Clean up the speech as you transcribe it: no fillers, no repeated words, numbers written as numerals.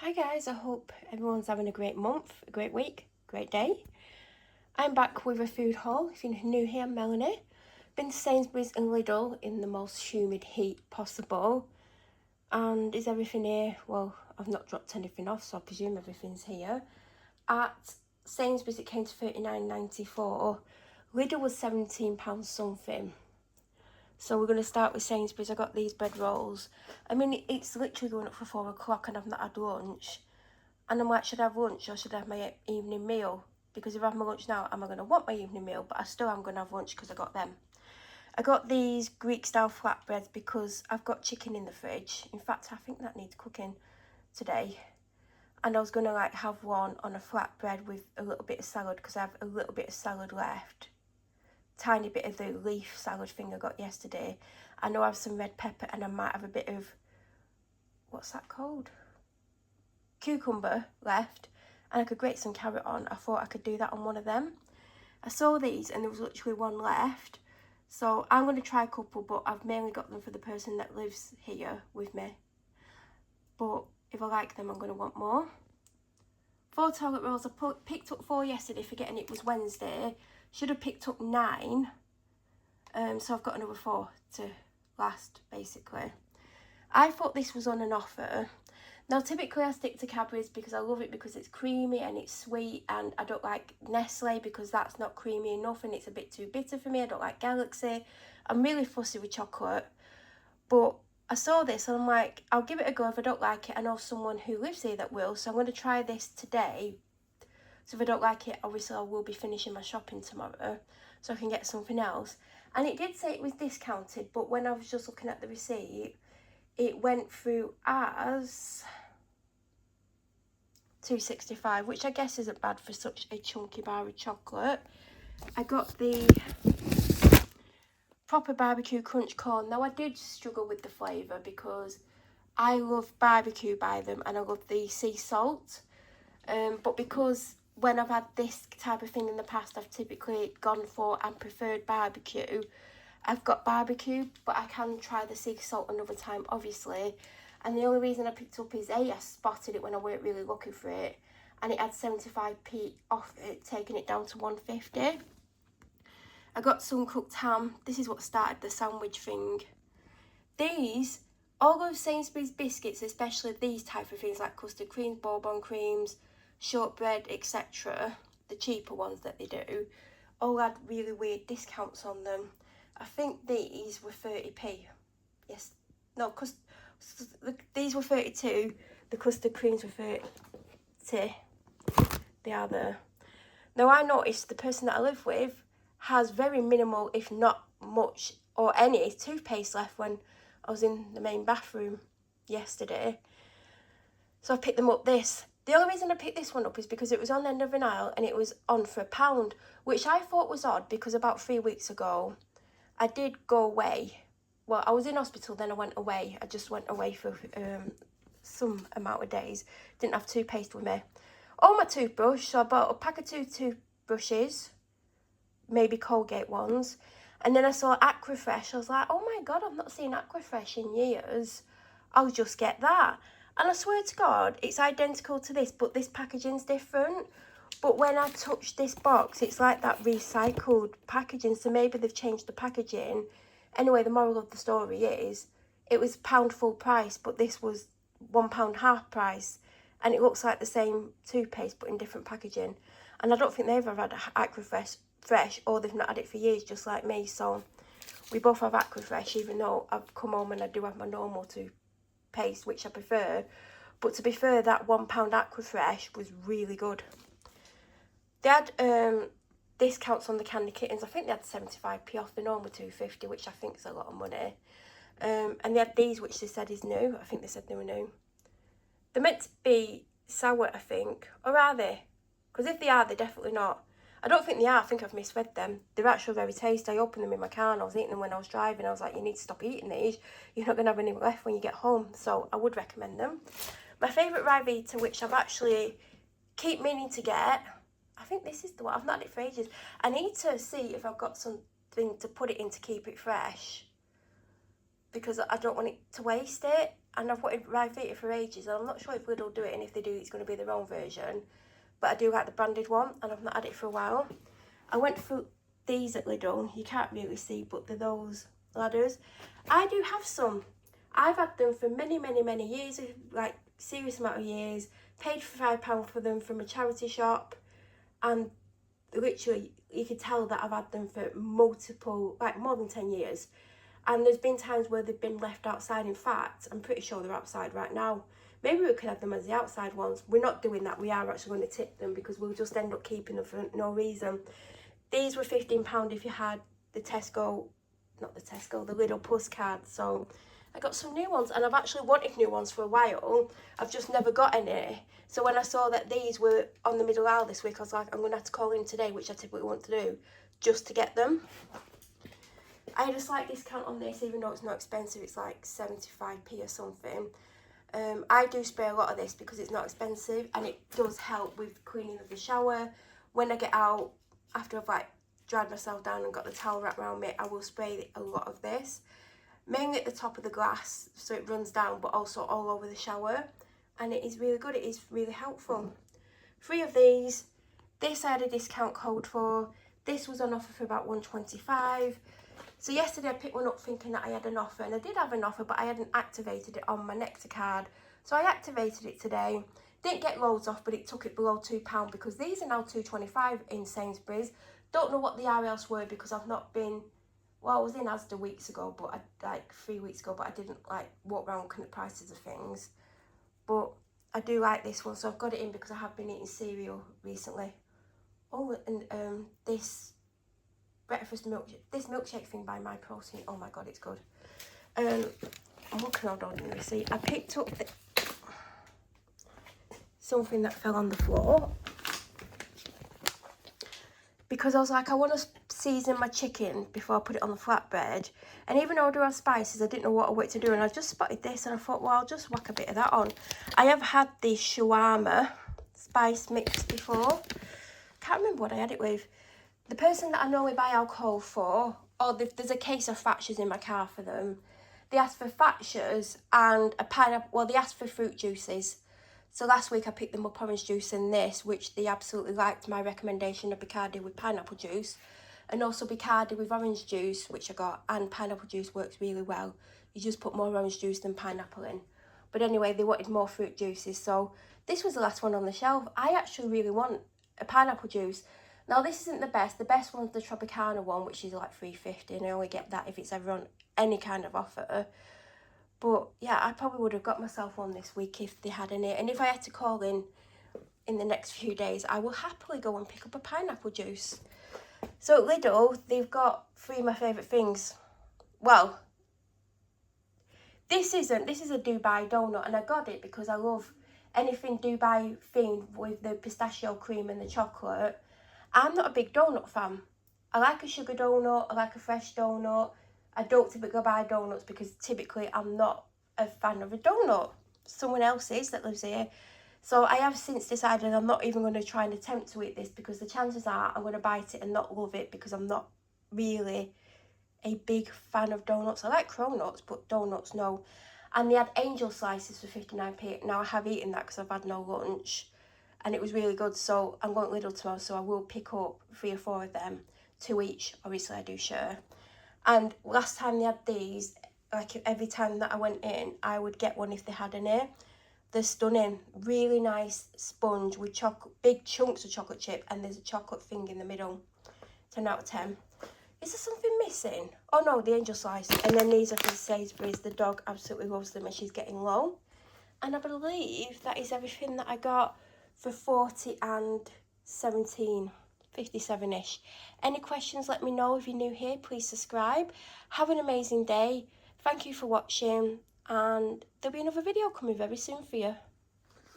Hi guys, I hope everyone's having a great month, a great week, great day. I'm back with a food haul. If you're new here, I'm Melanie. Been to Sainsbury's and Lidl in the most humid heat possible. And is everything here? Well, I've not dropped anything off, so I presume everything's here. At Sainsbury's it came to £39.94. Lidl was £17 something. So we're going to start with Sainsbury's. I got these bread rolls. I mean, it's literally going up for 4 o'clock and I've not had lunch. And I'm like, should I have lunch or should I have my evening meal? Because if I have my lunch now, am I going to want my evening meal? But I still am going to have lunch because I got them. I got these Greek-style flatbreads because I've got chicken in the fridge. In fact, I think that needs cooking today. And I was going to have one on a flatbread with a little bit of salad because I have a little bit of salad left. Tiny bit of the leaf salad thing I got yesterday. I know I have some red pepper and I might have a bit of, what's that called? Cucumber left, and I could grate some carrot on. I thought I could do that on one of them. I saw these and there was literally one left. So I'm going to try a couple, but I've mainly got them for the person that lives here with me. But if I like them, I'm going to want more. 4 toilet rolls. I picked up 4 yesterday, forgetting it was Wednesday. Should have picked up 9. So I've got another 4 to last, basically. I thought this was on an offer. Now, typically I stick to Cadbury's because I love it because it's creamy and it's sweet, and I don't like Nestle because that's not creamy enough and it's a bit too bitter for me. I don't like Galaxy. I'm really fussy with chocolate. But I saw this and I'm like, I'll give it a go. If I don't like it, I know someone who lives here that will. So I'm going to try this today. So if I don't like it, obviously I will be finishing my shopping tomorrow so I can get something else. And it did say it was discounted, but when I was just looking at the receipt, it went through as £2.65, which I guess isn't bad for such a chunky bar of chocolate. I got the proper barbecue crunch corn. Now I did struggle with the flavour because I love barbecue by them and I love the sea salt. But because when I've had this type of thing in the past, I've typically gone for and preferred barbecue. I've got barbecue, but I can try the sea salt another time, obviously. And the only reason I picked up is I spotted it when I weren't really looking for it. And it had 75p off it, taking it down to 150. I got some cooked ham. This is what started the sandwich thing. These, all of Sainsbury's biscuits, especially these type of things like custard creams, bourbon creams, shortbread, etc., the cheaper ones that they do, all had really weird discounts on them. I think these were 30p. Yes, no, because these were 32, the custard creams were 30. They are there. Now I noticed the person that I live with has very minimal, if not much or any, toothpaste left when I was in the main bathroom yesterday. So I picked them up this. The only reason I picked this one up is because it was on the end of an aisle and it was on for £1, which I thought was odd because about 3 weeks ago I did go away. Well, I was in hospital, then I went away. I just went away for some amount of days. Didn't have toothpaste with me. Oh, my toothbrush. So I bought a pack of 2 toothbrushes, maybe Colgate ones. And then I saw Aquafresh. I was like, oh my God, I've not seen Aquafresh in years. I'll just get that. And I swear to God, it's identical to this, but this packaging's different. But when I touch this box, it's like that recycled packaging. So maybe they've changed the packaging. Anyway, the moral of the story is, it was £1 full price, but this was £1 half price. And it looks like the same toothpaste, but in different packaging. And I don't think they've ever had Aquafresh, or they've not had it for years, just like me. So we both have Aquafresh, even though I've come home and I do have my normal toothpaste, which I prefer. But to be fair, that £1 Aquafresh was really good. They had discounts on the candy kittens. I think they had 75p off the normal £2.50, which I think is a lot of money. And they had these, which they said is new. I think they said they were new. They're meant to be sour, I think. Or are they? Because if they are, they're definitely not. I don't think they are. I think I've misread them. They're actually very tasty. I opened them in my car and I was eating them when I was driving. I was like, you need to stop eating these. You're not going to have any left when you get home. So I would recommend them. My favourite Ryvita, which I've actually keep meaning to get, I think this is the one. I've not had it for ages. I need to see if I've got something to put it in to keep it fresh, because I don't want it to waste it. and I've wanted Rivita for ages, and I'm not sure if Lidl do it, and if they do, it's going to be their own version. But I do like the branded one, and I've not had it for a while. I went for these at Lidl. You can't really see, but they're those ladders. I do have some. I've had them for many, many, many years, like serious amount of years. Paid for £5 for them from a charity shop, and literally you could tell that I've had them for multiple, like more than 10 years. And there's been times where they've been left outside. In fact, I'm pretty sure they're outside right now. Maybe we could have them as the outside ones. We're not doing that. We are actually going to tip them because we'll just end up keeping them for no reason. These were £15 if you had the the Lidl Plus card. So I got some new ones, and I've actually wanted new ones for a while. I've just never got any. So when I saw that these were on the middle aisle this week, I was like, I'm going to have to call in today, which I typically want to do, just to get them. I had a slight discount on this, even though it's not expensive. It's like 75p or something. I do spray a lot of this because it's not expensive, and it does help with cleaning of the shower. When I get out, after I've like dried myself down and got the towel wrapped around me, I will spray a lot of this. Mainly at the top of the glass, so it runs down, but also all over the shower. And it is really good. It is really helpful. 3 of these. This I had a discount code for. This was on offer for about £1.25. So yesterday I picked one up thinking that I had an offer, and I did have an offer, but I hadn't activated it on my Nectar card. So I activated it today. Didn't get loads off, but it took it below £2 because these are now £2.25 in Sainsbury's. Don't know what they are elsewhere because I've not been, well, I was in Asda weeks ago, but like 3 weeks ago, but I didn't like walk around looking at prices of things. But I do like this one, so I've got it in because I have been eating cereal recently. Oh, and this milkshake thing by My Protein. Oh my god, it's good. I'm looking on the receipt. I picked up something that fell on the floor because I was like, I want to season my chicken before I put it on the flatbread. And even though I do have spices, I didn't know what I wanted to do, and I just spotted this and I thought, well, I'll just whack a bit of that on. I have had the shawarma spice mix before. Can't remember what I had it with. The person that I normally buy alcohol for, there's a case of Thatchers in my car for them. They asked for Thatchers and a pineapple. Well, they asked for fruit juices. So last week I picked them up orange juice and this, which they absolutely liked my recommendation of Bacardi with pineapple juice. And also Bacardi with orange juice, which I got, and pineapple juice works really well. You just put more orange juice than pineapple in. But anyway, they wanted more fruit juices. So this was the last one on the shelf. I actually really want a pineapple juice. Now, this isn't the best. The best one's the Tropicana one, which is like $3.50, and I only get that if it's ever on any kind of offer. But yeah, I probably would have got myself one this week if they had any. And if I had to call in the next few days, I will happily go and pick up a pineapple juice. So at Lidl, they've got 3 of my favourite things. Well, this is a Dubai donut, and I got it because I love anything Dubai themed with the pistachio cream and the chocolate. I'm not a big donut fan. I like a sugar donut, I like a fresh donut. I don't typically buy donuts because typically I'm not a fan of a donut. Someone else is that lives here. So I have since decided I'm not even going to try and attempt to eat this because the chances are I'm going to bite it and not love it because I'm not really a big fan of donuts. I like cronuts, but donuts, no. And they had angel slices for 59p. Now I have eaten that because I've had no lunch. And it was really good, so I'm going to Lidl tomorrow, so I will pick up 3 or 4 of them, 2 each. Obviously, I do share. And last time they had these, like every time that I went in, I would get one if they had any. They're stunning. Really nice sponge with big chunks of chocolate chip, and there's a chocolate thing in the middle. 10 out of 10. Is there something missing? Oh no, the angel slice. And then these are from Sainsbury's. The dog absolutely loves them and she's getting low. And I believe that is everything that I got for 40 and 17, 57-ish. Any questions, let me know. If you're new here, please subscribe. Have an amazing day. Thank you for watching, and there'll be another video coming very soon for you.